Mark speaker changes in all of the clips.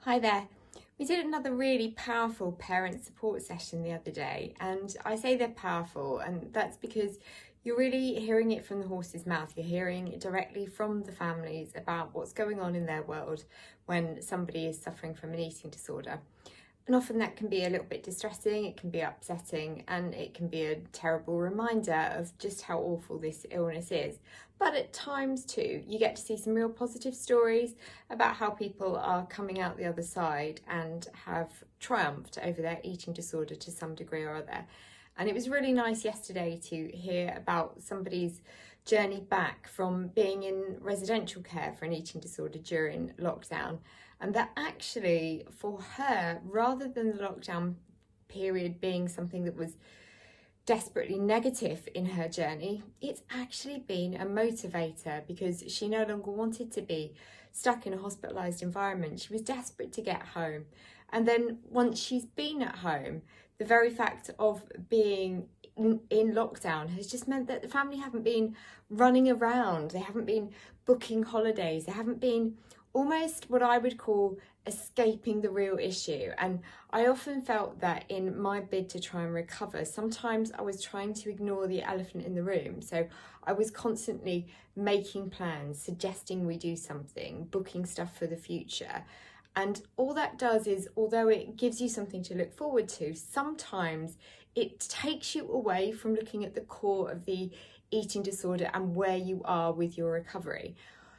Speaker 1: Hi there. We did another really powerful parent support session the other day, and I say they're powerful, and that's because you're really hearing it from the horse's mouth. You're hearing it directly from the families about what's going on in their world when somebody is suffering from an eating disorder. And often that can be a little bit distressing, it can be upsetting, and it can be a terrible reminder of just how awful this illness is. But at times too, you get to see some real positive stories about how people are coming out the other side and have triumphed over their eating disorder to some degree or other. And it was really nice yesterday to hear about somebody's journey back from being in residential care for an eating disorder during lockdown, and that actually for her, rather than the lockdown period being something that was desperately negative in her journey, it's actually been a motivator because she no longer wanted to be stuck in a hospitalised environment. She was desperate to get home. And then once she's been at home, the very fact of being in lockdown has just meant that the family haven't been running around, they haven't been booking holidays, they haven't been almost what I would call escaping the real issue. And I often felt that in my bid to try and recover, sometimes I was trying to ignore the elephant in the room. So I was constantly making plans, suggesting we do something, booking stuff for the future. And all that does is, although it gives you something to look forward to, sometimes it takes you away from looking at the core of the eating disorder and where you are with your recovery.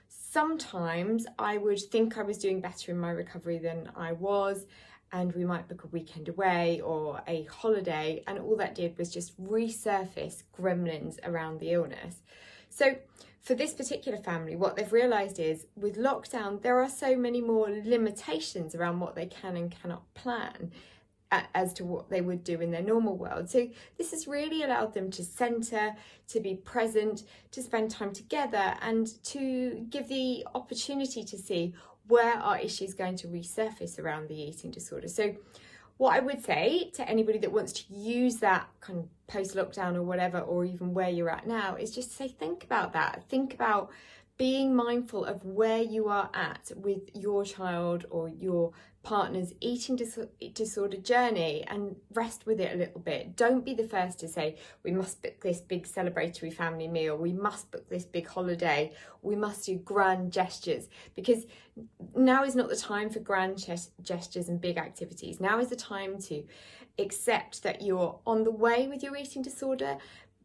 Speaker 1: Sometimes I would think I was doing better in my recovery than I was, and we might book a weekend away or a holiday, and all that did was just resurface gremlins around the illness. So for this particular family, what they've realised is with lockdown, there are so many more limitations around what they can and cannot plan as to what they would do in their normal world. So this has really allowed them to centre, to be present, to spend time together, and to give the opportunity to see where are issues going to resurface around the eating disorder. So what I would say to anybody that wants to use that kind of post-lockdown or whatever, or even where you're at now, is just to say, think about that. Think about being mindful of where you are at with your child or your partner's eating disorder journey, and rest with it a little bit. Don't be the first to say, we must book this big celebratory family meal, we must book this big holiday, we must do grand gestures, because now is not the time for grand gestures and big activities. Now is the time to accept that you're on the way with your eating disorder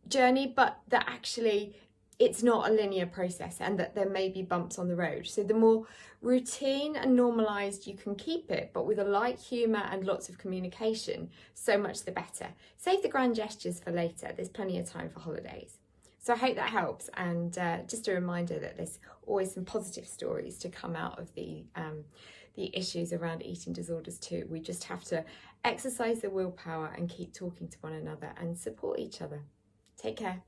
Speaker 1: journey, but that actually it's not a linear process and that there may be bumps on the road. So the more routine and normalised you can keep it, but with a light humour and lots of communication, so much the better. Save the grand gestures for later. There's plenty of time for holidays. So I hope that helps, and just a reminder that there's always some positive stories to come out of the issues around eating disorders too. We just have to exercise the willpower and keep talking to one another and support each other. Take care.